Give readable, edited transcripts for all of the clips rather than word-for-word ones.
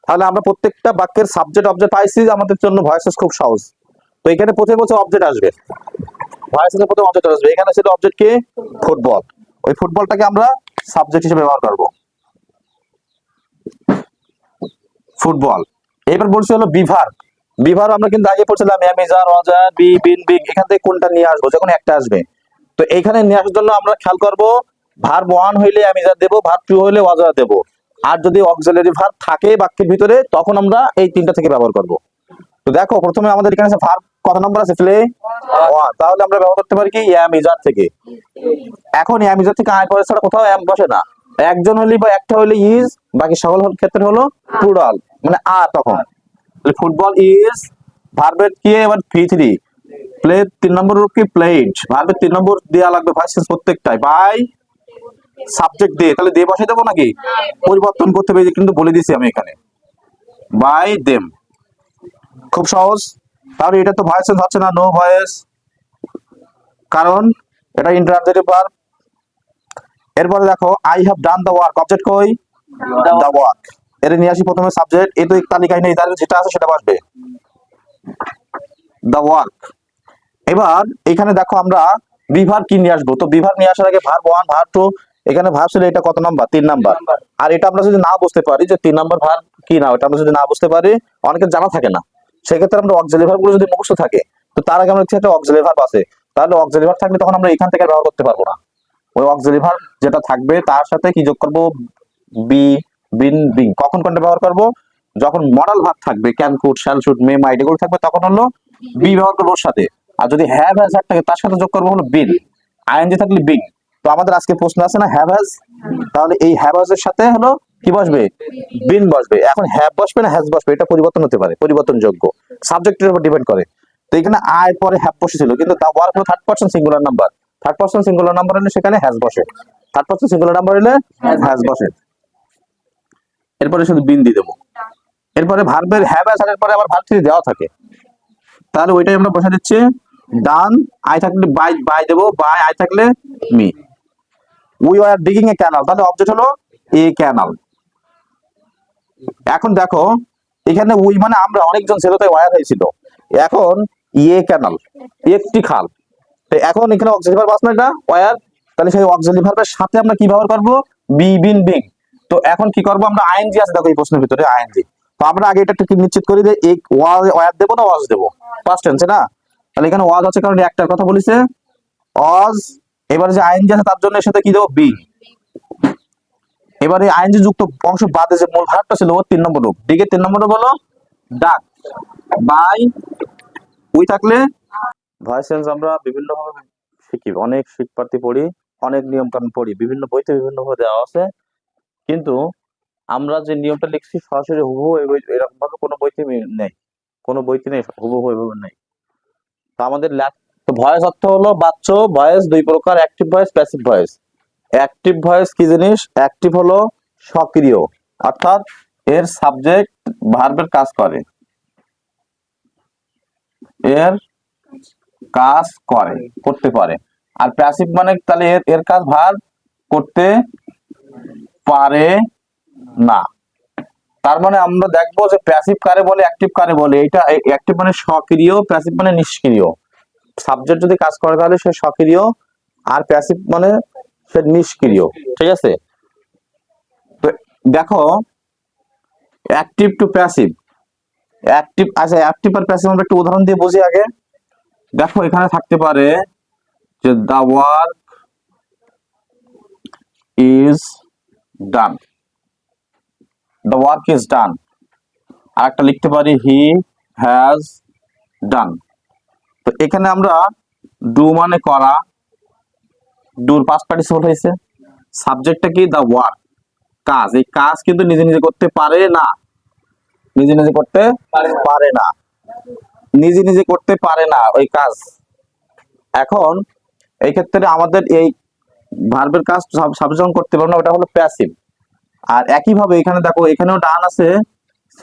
তাহলে আমরা প্রত্যেকটা বাক্যের সাবজেক্ট অবজেক্ট পাইছি, আমাদের জন্য ভয়েসেস খুব সহজ। তো এখানে প্রথমে বলছে অবজেক্ট আসবে, ভয়েসের প্রথমে অবজেক্ট আসবে। এখানে ছিল অবজেক্ট কি? ফুটবল। ওই ফুটবলটাকে আমরা সাবজেক্ট হিসেবে ব্যবহার করব, ফুটবল। এবার বলছি হলো বিভার। বিভার আমরা কিন্তু আগে পড়ছিলাম অ্যামিজার, অজার, বি, বিন, বিগ। এখান থেকে কোনটা নিয়ে আসবো? যখন একটা আসবে। তো এখানে নিয়ে আসার জন্য আমরা খেয়াল করব, ভার্ব 1 হইলে অ্যামিজার দেব, ভার্ব 2 হইলে অজার দেব। আর যদি অক্সিলারি ভার্ব থাকে বাক্যের ভিতরে, তখন আমরা এই তিনটা থেকে ব্যবহার করব। তো দেখো প্রথমে আমাদের এখানে ভার্ব কত নাম্বার আছে? প্লে 1। তাহলে আমরা ব্যবহার করতে পারি কি? অ্যামিজার থেকে। এখন অ্যামিজার থেকে আয় পরে ছাড়া কোথাও অ্যাম বসে না। একজন হলে বা একটা হলে ইজ, বাকি সকল ক্ষেত্রে হলো প্লুরাল, মানে আর। তখন ফুটবল ইজ ভার্বের কি? এবার V3। প্লে 3 নম্বর রূপ কি? প্লেড। ভার্বের 3 নম্বর দেয়া লাগবে ভার্সেস প্রত্যেকটাই বাই সাবজেক্ট দিয়ে। তাহলে দিয়ে বসে দেবো নাকি? পরিবর্তন করতে হবে, কিন্তু বলে দিছি আমি এখানে বাই দেম। খুব সহজ। তাহলে এটা তো ভয়েস হচ্ছে না, নো ভয়েস, কারণ এটা ইন্টারজেক্টিভ ভার্ব। এরপরে দেখো I have done the work, object কই? The work. এর নিয়ে আসি প্রথমে সাবজেক্ট। এই তো তালিকায় নেই, তাহলে যেটা আছে সেটা বসবে, দ্য ওয়ার্ক। এবার এখানে দেখো আমরা বিভার কি নিয়ে আসবো। তো বিভার নিয়ে আসার আগে ভার্ব 1, ভার্ব 2। এখানে ভার্ব ছিল এটা কত নাম্বার? 3 নাম্বার। আর এটা আমরা যদি না বুঝতে পারি যে 3 নাম্বার ভার্ব কি না, এটা আমরা যদি না বুঝতে পারি, অনেকের জানা থাকে না, সেক্ষেত্রে আমরা অক্সিলারি ভার্ব গুলো যদি মুখস্থ থাকে, তো তার আগে আমরা দেখছি একটা অক্সিলারি ভার্ব আছে, তাহলে অক্সিলারি ভার্ব থাকলে তখন আমরা এখান থেকে ব্যবহার করতে পারবো না। ওই অক্সিলারি ভার্ব যেটা থাকবে তার সাথে কি যোগ করবো? B, been, being. কখন কোনটা ব্যবহার করব? যখন মডাল ভার্ব থাকবে, ক্যান, কুড, শ্যাল, শুড, মে, মাইট, এগুলো থাকবে, তখন হলো বি ব্যবহার করবো ওর সাথে। আর যদি হ্যাভ হ্যাজ থাকে তার সাথে যোগ করবো হলো বিন। আইএনজি থাকলে বিং। তো আমাদের আজকে প্রশ্ন আছে না হ্যাভ হ্যাজ, তাহলে এই হ্যাভ হ্যাজ এর সাথে হলো কি বসবে? বিন বসবে। এখন হ্যাভ বসবে না হ্যাজ বসবে, এটা পরিবর্তন হতে পারে, পরিবর্তনযোগ্য, সাবজেক্টের উপর ডিপেন্ড করে। তো এখানে আয় পরে হ্যাভ বসেছিল, কিন্তু তা ওয়ার্ক হলো third person singular number. Third person singular number হলে সেখানে হ্যাজ বসে, থার্ড পারসন সিঙ্গুলার নাম্বার হলে হ্যাজ বসে। এরপরে শুধু বিন দিয়ে দেবো। এরপরে ভার্বের হ্যাভ আসার পরে আবার ভার্ব 3 দেওয়া থাকে, তাহলে ওইটাই আমরা বসে দিচ্ছি ডান। আই থাকলে বাই, বাই দেবো, বাই আই থাকলে me. We are digging A canal, তাহলে অবজেক্ট হলো এ ক্যানাল। এখন দেখো এখানে উই মানে আমরা, অনেকজন ছিল তাই ওয়ার হয়েছিল। এখন এ ক্যানাল, একটি খাল। তো এখন এখানে অক্সিলারি ভার্ব আছে না, এটা ওয়ার। তাহলে সেই অক্সিলারি ভার্বের সাথে আমরা কি ব্যবহার করব? B, been, being. তো এখন কি করব আমরা? আইএনজি আছে দেখো এই প্রশ্নের ভিতরে, আইএনজি। তো আমরা আগে এটা একটু নিশ্চিত করি যে এই ওয়ার দেবো না ওয়াজ দেবো, ফার্স্ট টেন্সে না। তাহলে এখানে ওয়াজ আছে কারণ একটার কথা বলেছে, ওয়াজ। এবারে যে আইএনজি আছে তার জন্য এর সাথে কি দেবো? বি। এবারে আইএনজি যুক্ত অংশ বাদে যে মূল ভার্বটা ছিল ওর 3 নম্বর রূপ, ডিগের 3 নম্বর রূপ হলো ডাক। বাই উই থাকলে ভয়েস চেঞ্জ আমরা বিভিন্ন ভাবে শিখি, অনেক শিক্ষার্থী পড়ি, অনেক নিয়ম কানুন পড়ি, বিভিন্ন বইতে বিভিন্ন ভাবে দেওয়া আছে। কিন্তু আমরা যে নিয়মটা লিখছি সরাসরি হুবহু এরকম ভাবে কোনো বইতে নেই, কোনো বইতে নেই, হুবহু এভাবে নেই। তো আমাদের তো ভয়েস অর্থ হলো বাচ্চ। ভয়েস দুই প্রকার, active voice, passive voice. Active voice কি জিনিস? অ্যাক্টিভ হলো সক্রিয়, অর্থাৎ এর সাবজেক্ট ভার্বের কাজ করে, এর কাজ করে, করতে পারে। আর প্যাসিভ মানে তাহলে এর এর কাজ ভার্ব করতে পারে না। তার মানে আমরা দেখবো যে প্যাসিভ কারে বলে, অ্যাক্টিভ কারে বলে। এটা অ্যাক্টিভ মানে সক্রিয়, প্যাসিভ মানে নিষ্ক্রিয়। সাবজেক্ট যদি কাজ করে তাহলে সে সক্রিয়, আর প্যাসিভ মানে সে নিষ্ক্রিয়। ঠিক আছে? তো দেখো অ্যাক্টিভ টু প্যাসিভ, অ্যাক্টিভ, আচ্ছা অ্যাক্টিভ আর প্যাসিভ আমরা একটু উদাহরণ দিয়ে বুঝি আগে। দেখো এখানে থাকতে পারে যে the work is done, the work is done. আর একটা লিখতে পারি হি হ্যাজ ডান। তো এখানে আমরা ডু মানে করা, ডুর পাস্ট পার্টিসিপল হয়েছে। সাবজেক্টটা কি? দা ওয়ার্ক, কাজ। এই কাজ কিন্তু নিজে নিজে করতে পারে না, নিজে নিজে করতে পারে না, নিজে নিজে করতে পারে না ওই কাজ। এখন এই ক্ষেত্রে আমাদের এই ভার্বের কাজ সাবজেক্ট করতে পারে না, ওটা হলো প্যাসিভ। আর একই ভাবে এখানে দেখো এখানেও ডান আছে,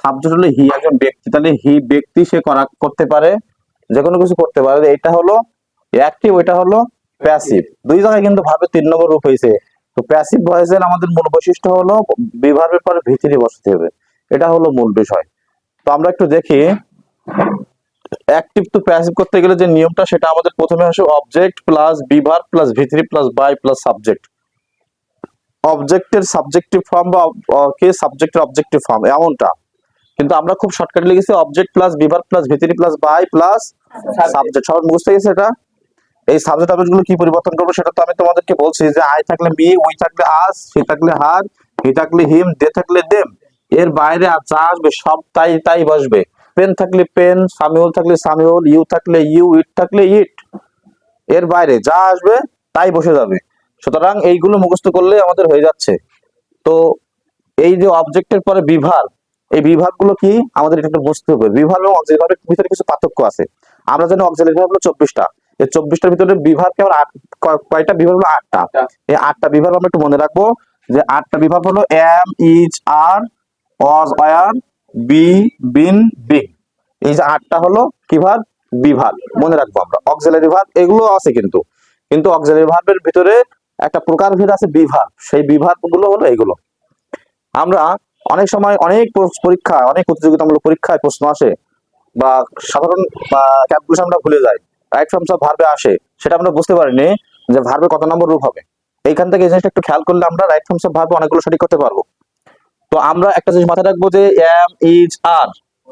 সাবজেক্ট হলো হি, একজন ব্যক্তি, তাহলে হি ব্যক্তি, সে করতে পারে, যে কোনো কিছু করতে পারে। এটা হলো অ্যাক্টিভ, ওইটা হলো প্যাসিভ। দুই জায়গায় কিন্তু ভার্বের 3 নম্বর রূপ হয়েছে। তো প্যাসিভ ভয়েসের আমাদের মূল বৈশিষ্ট্য হলো বিভার্বের পরে ভিতরে বসতে হবে। এটা হলো মূল বিষয়। তো আমরা একটু দেখি অ্যাক্টিভ টু প্যাসিভ করতে গেলে যে নিয়মটা, সেটা আমাদের প্রথমে আসে অবজেক্ট প্লাস বিভার প্লাস ভি3 প্লাস বাই প্লাস সাবজেক্ট। অবজেক্টের সাবজেক্টিভ ফর্ম বা কে সাবজেক্টের অবজেক্টিভ ফর্ম এমনটা, কিন্তু আমরা খুব শর্টকাটে লিখেছি অবজেক্ট প্লাস বিভার প্লাস ভি3 প্লাস বাই প্লাস সাবজেক্ট। সবাই বুঝতে গেছে এটা? এই সাবজেক্ট অবজেক্ট গুলো কি পরিবর্তন করবো সেটা তো আমি তোমাদেরকে বলছি, যে আই থাকলে মি, উই থাকলে আস, হি থাকলে হার, হি থাকলে হিম, দে থাকলে দেম। এর বাইরে আর যা আসবে সব তাই তাই বসবে। পেন থাকলে পেন, সামিউল থাকলে সামিউল, ইউ থাকলে ইউ, ইট থাকলে ইট। এর বাইরে যা আসবে তাই বসে যাবে। সুতরাং এইগুলো মুখস্থ করলে আমাদের হয়ে যাচ্ছে। তো এই যে অবজেক্টের পরে বিভার, এই বিভাগগুলো কি আমাদের একটু বুঝতে হবে। বিভাগ এবং অক্সিলারি ভার্বের ভিতরে কিছু পার্থক্য আছে। আমরা জানি অক্সিলারি ভার্ব হলো 24টা, এই 24টার ভিতরে বিভাগ কেবল কয়টা বিভাগ হলো 8টা। এই 8টা বিভাগ আমরা একটু মনে রাখবো, যে 8টা বিভাগ হলো am, is, are, was, were, be, been, being. এই যে 8টা হলো কি ভার্ব? বিভাগ। মনে রাখবো আমরা। অক্সিলারি ভার্ব এগুলো আছে, কিন্তু কিন্তু অক্সিলারি ভার্বের ভিতরে একটা প্রকারভেদ আছে বিভাগ, সেই বিভাগ গুলো হলো এইগুলো। আমরা অনেক সময় অনেক পরীক্ষা, অনেক প্রতিযোগিতামূলক পরীক্ষায় প্রশ্ন আসে, বা সাধারণ ক্যালকুলেশন আমরা ভুলে যাই, রাইট ফর্মস অফ ভার্বে আসে, সেটা আমরা বুঝতে পারিনি যে ভার্বে কত নম্বর রূপ হবে। এইখান থেকে এই জিনিসটা একটু খেয়াল করলে আমরা রাইট ফর্মস অফ ভার্বে অনেকগুলো সঠিক করতে পারবো। তো আমরা একটা জিনিস মাথায় রাখবো, যে am, is, are,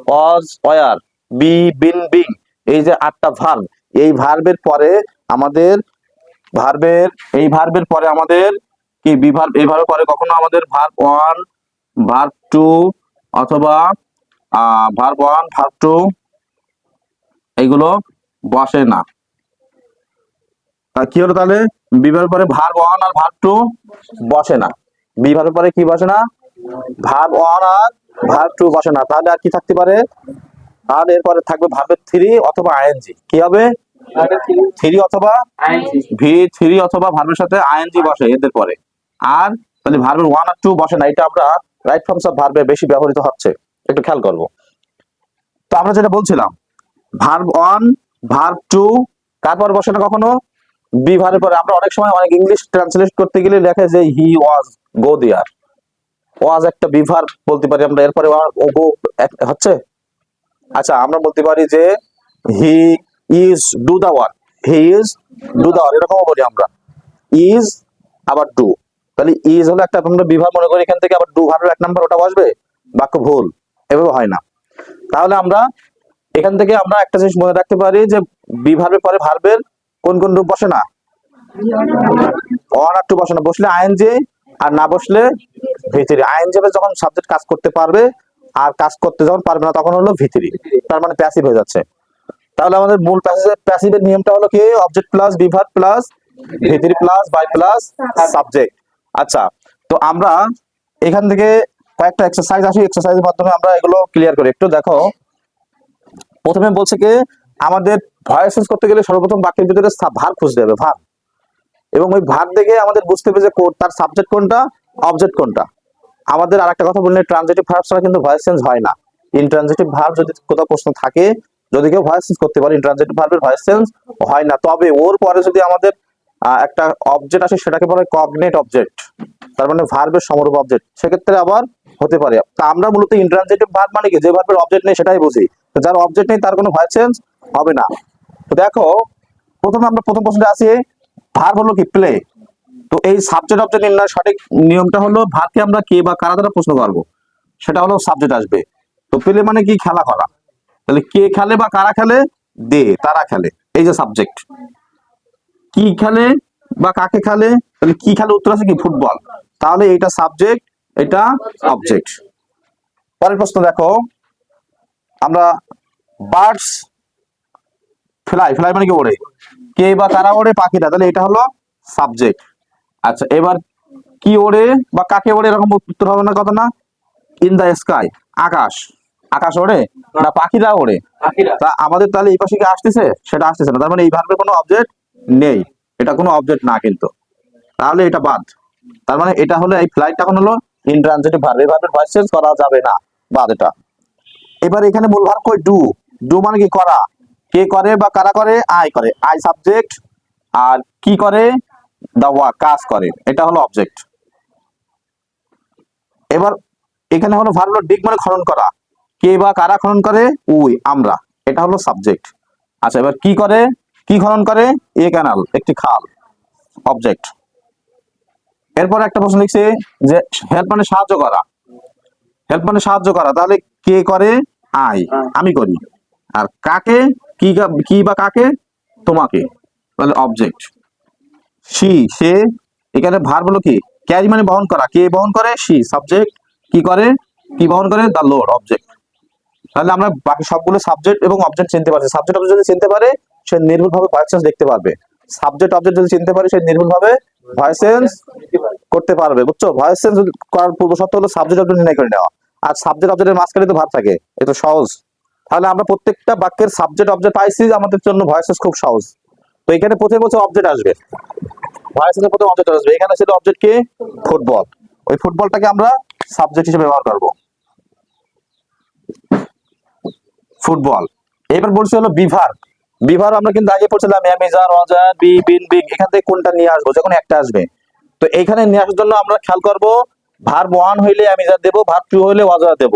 was, were, be, been, being, এই যে 8টা ভার্ব, এই ভার্বের পরে আমাদের ভার্বের পরে আমাদের কি বিভার্ব, এই ভার্বের পরে কখনো আমাদের ভার্ব 1, ভার্ব 2 অথবা ভার্ব 1, ভার্ব 2 এইগুলো বসে না। কি হলো তাহলে? বিভার্বের পরে ভার্ব 1 আর ভার্ব 2 বসে না। বিভার্বের পরে কি বসে না? ভার্ব 1 আর ভার্ব 2 বসে না। তাহলে আর কি থাকতে পারে? আর এরপরে থাকবে ভার্বের 3 অথবা আইএনজি। কি হবে? 3 অথবা ভি3 অথবা ভার্বের সাথে আইএনজি বসে এদের পরে। আর তাহলে ভার্বের 1 আর 2 বসে না। এটা আমরা রাইট ফর্মস অফ ভার্বে বেশি ব্যবহৃত হচ্ছে, একটু খেয়াল করব। তো আমরা যেটা বলছিলাম, ভার্ব 1, ভার্ব 2 তারপর বসে না কখনো? বি ভার্বের পরে। আমরা অনেক সময় অনেক ইংলিশ ট্রান্সলেট করতে গেলে লেখে যে হি ওয়াজ গো দেয়ার। ওয়াজ একটা বি ভার্ব বলতে পারি আমরা, এরপরে ও গো হচ্ছে। আচ্ছা, আমরা বলতে পারি যে he is do the work, he is do the work, এরকমও বলি আমরা। ইজ আবার ডু, তাহলে ইজ হলো একটা আমরা বিভাগ মনে করি, এখান থেকে আবার ডু ভার্বের 1 নাম্বার ওটা বসবে, বাক্য ভুল। এভাবে হয় না। তাহলে আমরা এখান থেকে আমরা একটা জিনিস মনে রাখতে পারি, যে বিভার্বের পরে ভার্বের কোন কোন রূপ বসে না? 1 আর 2 বসে না। বসলে আইএনজি, আর না বসলে ভি3। আইএনজি যখন সাবজেক্ট কাজ করতে পারবে, আর কাজ করতে যখন পারবে না তখন হলো ভি3, তার মানে প্যাসিভ হয়ে যাচ্ছে। তাহলে আমাদের মূল প্যাসিভের নিয়মটা হলো কি? অবজেক্ট প্লাস বিভার্ব প্লাস ভি3 প্লাস বাই প্লাস সাবজেক্ট। আচ্ছা, তো আমরা এখান থেকে কয়েকটা এক্সারসাইজ আসি, এক্সারসাইজের মাধ্যমে আমরা এগুলো ক্লিয়ার করি। একটু দেখো, প্রথমে বলছে কি আমাদের ভয়েস চেঞ্জ করতে গেলে সর্বপ্রথম বাক্যের ভিতরে ভার্ব খুঁজতে হবে, ভার্ব। এবং ওই ভার্ব দেখে আমাদের বুঝতে হবে যে তার সাবজেক্ট কোনটা, অবজেক্ট কোনটা। আমাদের আরেকটা কথা বললে, ট্রানজিটিভ ভার্ব ছাড়া কিন্তু ভয়েস চেঞ্জ হয় না। ইনট্রানজিটিভ ভার্ব যদি কোথাও প্রশ্ন থাকে, যদি কেউ ভয়েস চেঞ্জ করতে পারে, ইনট্রানজিটিভ ভার্বের ভয়েস চেঞ্জ হয় না। তবে ওর পরে যদি আমাদের একটা অবজেক্ট আসে, সেটাকে বলা হয় কগনেট অবজেক্ট, তার মানে ভার্বের সমরূপ অবজেক্ট, সেক্ষেত্রে আবার হতে পারে। তা আমরা মূলত ইনট্রানজিটিভ ভার্ব মানে কি? যে ভার্বের অবজেক্ট নেই সেটাই বুঝি। যার অবজেক্ট নেই তার কোনো ভয়েস চেঞ্জ হবে না। তো দেখো, প্রথমে আমরা প্রথম প্রশ্নটা আসি, ভার্ব হলো কি? প্লে। তো এই সাবজেক্ট অবজেক্ট নির্ণয়ের সঠিক নিয়মটা হলো, ভার্বকে আমরা কে বা কারা দ্বারা প্রশ্ন করবো, সেটা হলো সাবজেক্ট আসবে। তো প্লে মানে কি? খেলা করা। তাহলে কে খেলে বা কারা খেলে? দে, তারা খেলে। এই যে সাবজেক্ট। কি খেলে বা কাকে খেলে? তাহলে কি খেলে উত্তর আছে কি? ফুটবল। তাহলে এটা সাবজেক্ট, এটা অবজেক্ট। পরের প্রশ্ন দেখো, আমরা বার্ডস ফ্লাই, ফ্লাই মানে কি? ওড়ে। কে বা কারা ওড়ে? পাখিরা। তাহলে এটা হলো সাবজেক্ট। আচ্ছা, এবার কি ওড়ে বা কাকে ওড়ে, এরকম উত্তর হবে না, কথা না? ইন দা স্কাই, আকাশ। আকাশ ওড়ে না পাখিরা ওড়ে? তা আমাদের তাহলে এই পাশে কি আসতেছে? সেটা আসতেছে না, তার মানে এই ভার্বের কোনো অবজেক্ট নেই, এটা কোনো অবজেক্ট না কিন্তু। তাহলে এটা বাদ। তার মানে এটা হলো, এই ফ্লাইট এখন হলো ইনট্রানজিটিভ ভার্ব, এই ভার্বের ভয়েস চেঞ্জ করা যাবে না, বাদ এটা। এবার এখানে মূল ভার্ব কই? ডু। ডু মানে কি? করা। কে করে বা কারা করে? আই করে। আই সাবজেক্ট, আর কি করে? দা ওয়ার্ক, কাজ করে, এটা হলো অবজেক্ট। এবার এখানে হলো ভার্ব হলো ডিগ মানে খনন করা, কে বা কারা খনন করে, উই আমরা, এটা হলো সাবজেক্ট। আচ্ছা এবার কি করে, কি খনন করে, এ ক্যানাল একটি খাল, অবজেক্ট। এরপর একটা প্রশ্ন লিখছে যে হেল্প মানে সাহায্য করা, হেল্প মানে সাহায্য করা, তাহলে কে করে, আই আমি করি, আর কাকে, কি বা কাকে, তোমাকে, তাহলে অবজেক্ট। সে, এখানে ভার্ব হলো কি, ক্যারি মানে বহন করা, কে বহন করে, সি সাবজেক্ট, কি করে, কি বহন করে, দা লোড অবজেক্ট। তাহলে আমরা বাকি সবগুলো সাবজেক্ট এবং অবজেক্ট চিনতে পারছি। সাবজেক্ট অবজেক্ট যদি চিনতে পারে সে নির্ভুলভাবে ভয়েস চেঞ্জ দেখতে পারবে, সাবজেক্ট অবজেক্ট যদি চিনতে পারে সে নির্ভুলভাবে ভয়েস চেঞ্জ করতে পারবে, বুঝছো? ভয়েস চেঞ্জ করার পূর্ব শর্ত হলো সাবজেক্ট অবজেক্ট নির্ণয় করে নেওয়া, আর সাবজেক্ট অবজেক্টের মাঝখানে তো ভার্ব থাকে, এটা সহজ। তাহলে আমরা প্রত্যেকটা বাক্যের সাবজেক্ট অবজেক্ট পাইছি, আমাদের জন্য ভয়েস চেঞ্জ খুব সহজ। তো এখানে প্রথমে বলছে অবজেক্ট আসবে, ভয়েস চেঞ্জের প্রথমে অবজেক্ট আসবে, এখানে ছিল অবজেক্ট কে, ফুটবল, ওই ফুটবলটাকে আমরা সাবজেক্ট হিসেবে ব্যবহার করব, ফুটবল। এবার বলছি হলো বিভার, বিভার আমরা কিন্তু আগে পড়ছিলাম অ্যামেজার, অজার, বি, বিন, বিগ, এখান থেকে কোনটা নিয়ে আসবো, যখন একটা আসবে। তো এইখানে নিয়ে আসার জন্য আমরা খেয়াল করব, ভার্ব 1 হইলে অ্যামেজার দেব, ভার্ব 2 হইলে অজার দেব,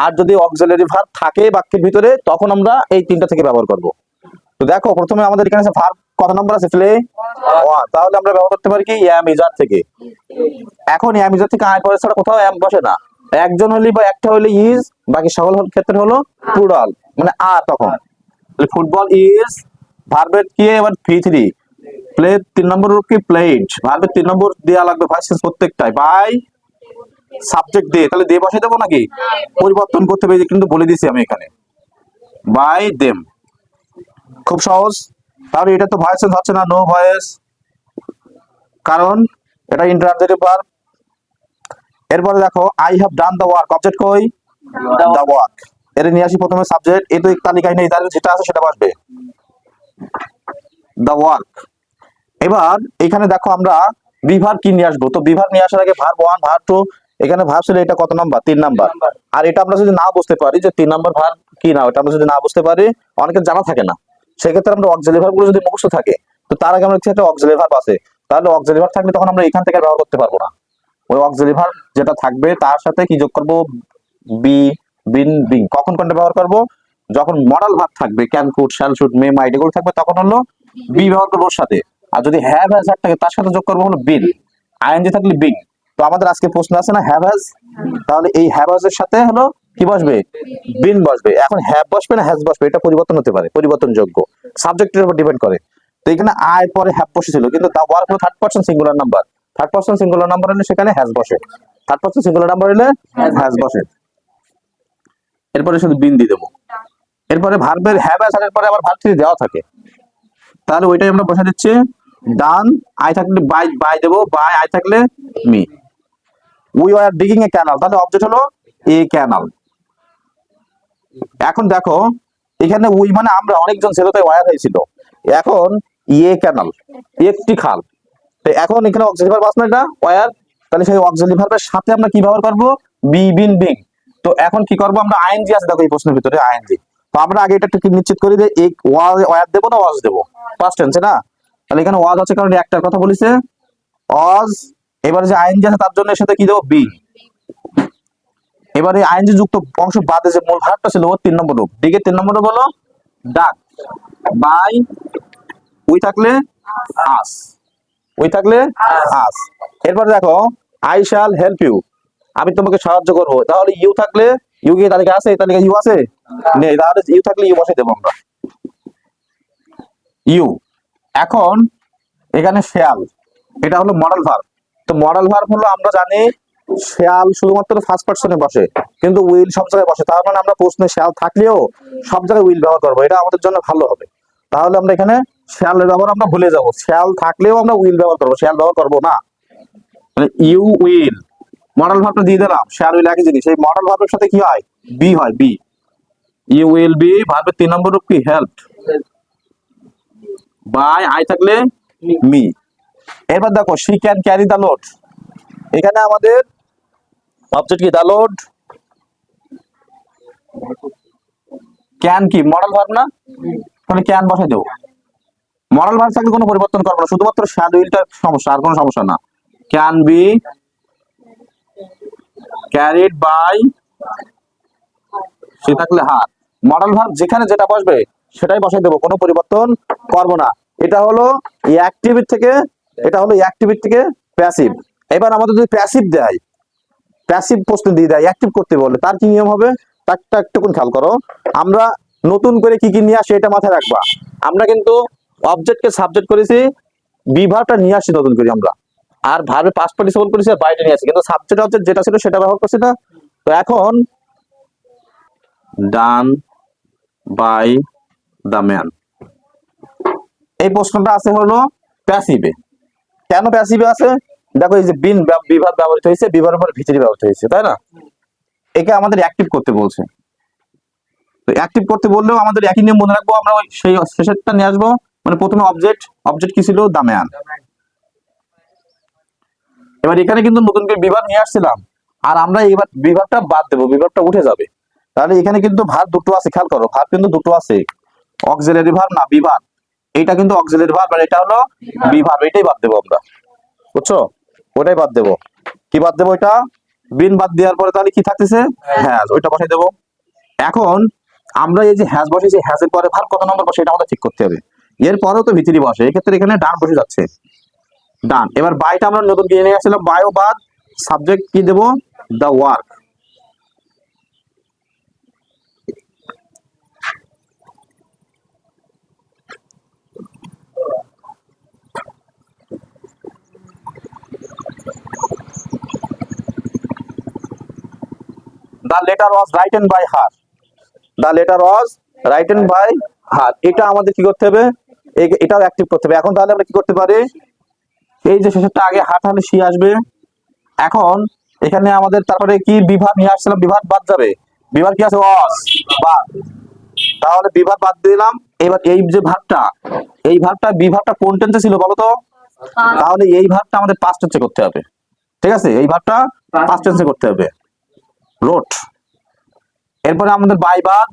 আর যদি অক্সিলারি ভার্ব থাকে বাক্যের ভিতরে তখন আমরা এই তিনটা থেকে ব্যবহার করব। তো দেখো প্রথমে আমাদের এখানে ভার্ব কত নাম্বার আছে, প্লে 1, তাহলে আমরা ব্যবহার করতে পারি কি, অ্যামেজার থেকে। এখন অ্যামেজার থেকে আয় পরে ছাড়া কোথাও অ্যাম বসে না, একজন হলে বা একটা হলে ইজ, বাকি সকল ক্ষেত্রে হলো প্লুরাল মানে আর, তখন ফুটবল ইজ, ভার্বের কি এবার ভি3, প্লে 3 নম্বর রূপ কি, প্লেড, ভার্বের 3 নম্বর দেয়া লাগবে ভয়েস চেঞ্জ প্রত্যেকটাই, বাই সাবজেক্ট দিয়ে, তাহলে দিয়ে বসে দেবো নাকি, পরিবর্তন করতে হবে, কিন্তু বলে দিছি আমি এখানে বাই দেম, খুব সহজ। তাহলে এটা তো ভয়েস চেঞ্জ হচ্ছে না, নো ভয়েস, কারণ এটা ইন্টারজেক্টিভ ভার্ব। এরপরে দেখো I have done the work, object কই, দ্য ওয়ার্ক, এর নিয়ে আসি প্রথমে সাবজেক্ট, এই তো তালিকায় নেই, তাহলে যেটা আছে সেটা বসবে, দ্য ওয়ার্ক। এবার এখানে দেখো আমরা বিভার কি নিয়ে আসবো, তো বিভার নিয়ে আসার আগে ভার্ব 1 ভার্ব 2, এখানে ভার্ব ছিল এটা কত নাম্বার, 3 নাম্বার, আর এটা আমরা যদি না বুঝতে পারি যে 3 নাম্বার ভার্ব কি না, এটা আমরা যদি না বুঝতে পারি, অনেকের জানা থাকে না, সেক্ষেত্রে আমরা অক্সিলারি ভার্ব গুলো যদি মুখস্থ থাকে, তো তার আগে আমরা একটা অক্সিলারি ভার্ব আছে, তাহলে অক্সিলারি ভার্ব থাকলে তখন আমরা এখান থেকে ব্যবহার করতে পারবো না, ওই অক্সিলারি ভার্ব যেটা থাকবে তার সাথে কি যোগ করব, বি, বিন, বিং। কখন কোনটা ব্যবহার করব, যখন মডাল ভার্ব থাকবে, ক্যান, কুড, শ্যাল, শুড, মে, মাইট, এগুলো থাকবে, তখন হলো বি ব্যবহার করবো ওর সাথে। আর যদি হ্যাভ হ্যাজ থাকে তার সাথে যোগ করবো হলো বিন, আইএনজি থাকলে বিং। তো আমাদের আজকে প্রশ্ন আছে না হ্যাভ হ্যাজ, তাহলে এই হ্যাভ হ্যাজ এর সাথে হলো কি বসবে, বিন বসবে। এখন হ্যাভ বসবে না হ্যাজ বসবে এটা পরিবর্তন হতে পারে, পরিবর্তনযোগ্য, সাবজেক্টের উপর ডিপেন্ড করে। তো এখানে আয় পরে হ্যাভ বসেছিল, কিন্তু দা ওয়ার্ক হলো third person singular number, third person singular number হলে সেখানে হ্যাজ বসে, থার্ড পারসন সিঙ্গুলার নাম্বার হলে হ্যাজ বসে। এরপরে শুধু বিন দিয়ে দেবো। এরপরে ভার্বের হ্যাভ হ্যাজ এর পরে আবার ভার্ব 3 দেওয়া থাকে, তাহলে ওইটাই আমরা বসা দিচ্ছি, ডান, আই থাকলে বাই, বাই দেবো, বাই, আই থাকলে me. We are digging A canal, তাহলে অবজেক্ট হলো এ ক্যানাল। এখন দেখো এখানে উই মানে আমরা, অনেকজন ছিল তাই ওয়ার হয়েছিল, এখন এ ক্যানাল একটি খাল, তো এখন এখানে অক্সিলারি ভার্ব আছে না এটা ওয়ার, তাহলে সেই অক্সিলারি ভার্বের সাথে আমরা কি ব্যবহার করব, বি, বিন, বিং। তো এখন কি করব আমরা, আইএনজি আছে দেখো এই প্রশ্নের ভিতরে আইএনজি, তো আমরা আগে এটা একটু নিশ্চিত করি যে এই ওয়ার দেবো না ওয়াজ দেবো, ফার্স্ট টেন্সে না, তাহলে এখানে ওয়াজ আছে কারণ একটার কথা বলেছে ওয়াজ, এবারে যে আইএনজি আছে তার জন্য এর সাথে কি দেবো, বি। এবারে আইএনজি যুক্ত অংশ বাদে যে মূল ভার্বটা ছিল ও 3 নম্বর রূপ, ডিগের 3 নম্বর রূপ হলো ডাক, বাই, উই থাকলে আস, উই থাকলে আস। এরপর দেখো আই শ্যাল হেল্প ইউ, আমি তোমাকে সাহায্য করবো, তাহলে ইউ থাকলে, ইউ কি তালিকা আছে, এই তালিকা ইউ আছে নেই, তাহলে ইউ থাকলে ইউ বসে দেবো আমরা, ইউ। এখন এখানে শ্যাল, এটা হলো মডেল ভার্ব, তো মডেল ভার্ব হলো আমরা জানি শ্যাল শুধুমাত্র ফার্স্ট পারসনে বসে, কিন্তু উইল সব জায়গায় বসে, তার মানে আমরা প্রশ্নে শ্যাল থাকলেও সব জায়গায় উইল ব্যবহার করবো, এটা আমাদের জন্য ভালো হবে। তাহলে আমরা এখানে শ্যালের ব্যবহার আমরা ভুলে যাবো, শ্যাল থাকলেও আমরা উইল ব্যবহার করবো, শ্যাল ব্যবহার করবো না, মানে ইউ উইল, মডেল ভার্বটা দিয়ে দিলাম, শ্যাল উইল একই জিনিস, এই মডেল ভার্বের সাথে কি হয়, বি হয়, বি, ইউ উইল বি, ভার্বের 3 নম্বর রূপ কি, হেল্প, বাই, আই থাকলে মি। এবার দেখো she can carry the load, এখানে আমাদের অবজেক্ট কি, দ্য লোড, ক্যান কি মডেল ভার্ব না, তাহলে ক্যান বসাই দেবো, মডেল ভার্ব থাকলে কোনো পরিবর্তন করবো না, শুধুমাত্র শ্যাল উইলটার সমস্যা, আর কোনো সমস্যা না, ক্যান বি ক্যারিড বাই সে থাকলে হার। মডেল ভার্ব যেখানে যেটা বসবে সেটাই বসাই দেবো, কোনো পরিবর্তন করব না। এটা হলো অ্যাক্টিভ থেকে, এটা হলো অ্যাক্টিভ থেকে প্যাসিভ। এবার আমাদের যদি প্যাসিভ দেয়, প্যাসিভ প্রশ্ন দিয়ে দেয় অ্যাক্টিভ করতে বলে, তার কি নিয়ম হবে তারটা একটুকুন খেয়াল করো। আমরা নতুন করে কি কি নিয়ে আসি এটা মাথায় রাখবা। আমরা কিন্তু অবজেক্টকে সাবজেক্ট করেছি, বিভাগটা নিয়ে আসি নতুন করে আমরা, আর ভার্বে পাস্ট পার্টিসিপল করেছি আর বাইরে নিয়ে আসি, কিন্তু সাবজেক্ট অবজেক্ট যেটা ছিল সেটা ব্যবহার করছি না। তো এখন ডান বাই দ্য ম্যান, এই প্রশ্নটা আছে হলো প্যাসিভে। কেন প্যাসিভে আছে? দেখো এই যে বিন বিভাগ ব্যবহৃত হয়েছে, বিভাগের পর ভিতরি ব্যবহৃত হয়েছে, তাই না? একে আমাদের অ্যাক্টিভ করতে বলছে। তো অ্যাক্টিভ করতে বললেও আমাদের একই নিয়ম মনে রাখবো, আমরা ওই সেই শেষেরটা নিয়ে আসবো। মানে প্রথমে অবজেক্ট, অবজেক্ট কি ছিল? The man. এবার এখানে কিন্তু নতুন করে বিভাগ নিয়ে আসছিলাম, আর আমরা এবার বিভাগটা বাদ দেবো, বিভাগটা উঠে যাবে। তাহলে এখানে কিন্তু ভার দুটো আছে, খেয়াল করো, ভার কিন্তু দুটো আছে, অক্সিলারি ভার না বিভাগ। এটা কিন্তু অক্সিলারি ভার, আর এটা হলো বিভাগ, এটাই বাদ দেবো আমরা, বুঝছো? ওটাই বাদ দেবো। কি বাদ দেবো? এটা বিন বাদ দেওয়ার পরে তাহলে কি থাকতেছে? হ্যাজ, ওইটা বসাই দেবো। এখন আমরা এই যে হ্যাজ বসেছি, হ্যাজের পরে ভার কত নম্বর বসে এটা আমাদের ঠিক করতে হবে। এরপরেও তো ভিতরি বসে, এক্ষেত্রে এখানে ডান বসে যাচ্ছে, ডান। এবার বাইটা আমরা নতুন কিনে নিয়ে আসছিলাম, বায়ো বাদ সাবজেক্ট কি দেবো? The work. The letter was written by her, the letter was written by her, এটা আমাদের কি করতে হবে? এটাও অ্যাক্টিভ করতে হবে। এখন তাহলে আমরা কি করতে পারি? এই যে শেষেরটা আগে হার, তাহলে সি আসবে। এখন এখানে আমাদের তারপরে কি বিভাগ নিয়ে আসছিলাম, বিভাগ বাদ যাবে। বিভাগ কি আছে? ওয়াজ বাদ, তাহলে বিভাগ বাদ দিলাম। এবার এই যে ভাগটা, এই ভাগটা বিভাগটা কোন টেন্সে ছিল বলো তো? তাহলে এই ভাগটা আমাদের পাস্ট টেন্সে করতে হবে, ঠিক আছে? এই ভাগটা পাস্ট টেন্সে করতে হবে, রোট। এরপরে আমাদের বাই বাদ,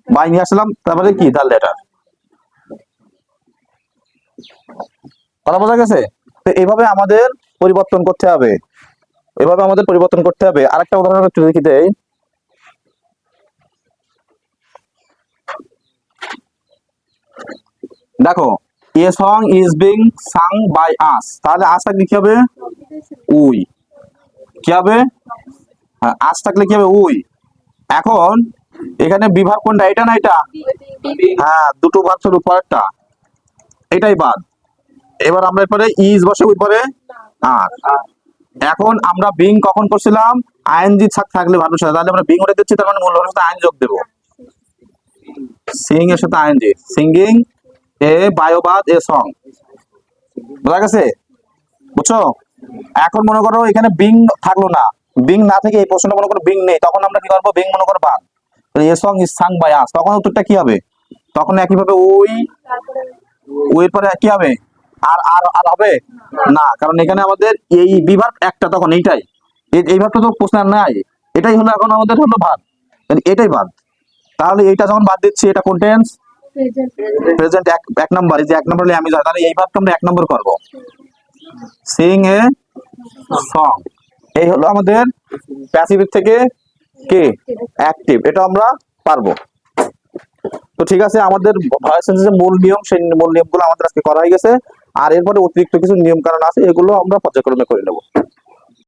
বাই নিয়ে আসলাম, তারপরে কি? The letter. কথা বোঝা গেছে? তো এইভাবে আমাদের পরিবর্তন করতে হবে, এভাবে আমাদের পরিবর্তন করতে হবে। আরেকটা উদাহরণ একটু দেখি দেই। দেখো, a song is being sung by us, তাহলে আস থাকলে কি হবে? উই। কি হবে? হ্যাঁ, আস থাকলে কি হবে? উই। এখন এখানে বিভাগ কোনটা? এটা না এটা? হ্যাঁ, দুটো ভাগ ছিল, পরেরটা এটাই বাদ। এবার আমরা এরপরে ইজ বসে, ওই পরে আর। এখন আমরা বিং কখন করছিলাম? আইএনজি থাকলে ভালো সাথে, তাহলে আমরা বিং ওটা দিচ্ছি, তার মানে মূল ভাবের সাথে আইন যোগ দেবো। সিং এর সাথে আইএনজি, সিঙ্গিং এ বায়োবাদ এ সং। বোঝা গেছে? বুঝছো? এখন মনে করো এখানে বিং থাকলো না, বিং না থেকে এই প্রশ্নটা মনে করো বিং নেই, তখন আমরা কি করবো? বিং মনে করো বাদ, a song is sung by us, তখন উত্তরটা কি হবে? তখন একইভাবে ওই, ওই পরে কি হবে? আর আর আর হবে না, কারণ এখানে আমাদের এই বিভাগ একটা, তখন এইটাই, এই ভাবটা তো প্রশ্ন আর নাই, এটাই হলো এখন আমাদের হলো ভাগ, এটাই বাদ। তাহলে এইটা যখন বাদ দিচ্ছি, এটা কোন টেন্স? প্রেজেন্ট। এক নাম্বার, এই যে এক নাম্বার আমি যাই, তাহলে এই ভাবটা আমরা এক নম্বর করবো, সিং এ সং। এই হলো আমাদের প্যাসিভ থেকে কে? অ্যাক্টিভ, এটা আমরা পারবো। তো ঠিক আছে, আমাদের ভয়েস সেন্সের মূল নিয়ম, সেই মূল নিয়মগুলো আমাদের আজকে করা হয়ে গেছে। আর এরপরে অতিরিক্ত কিছু নিয়ম কারণ আছে, এগুলো আমরা পর্যায়ক্রমে করে নেবো।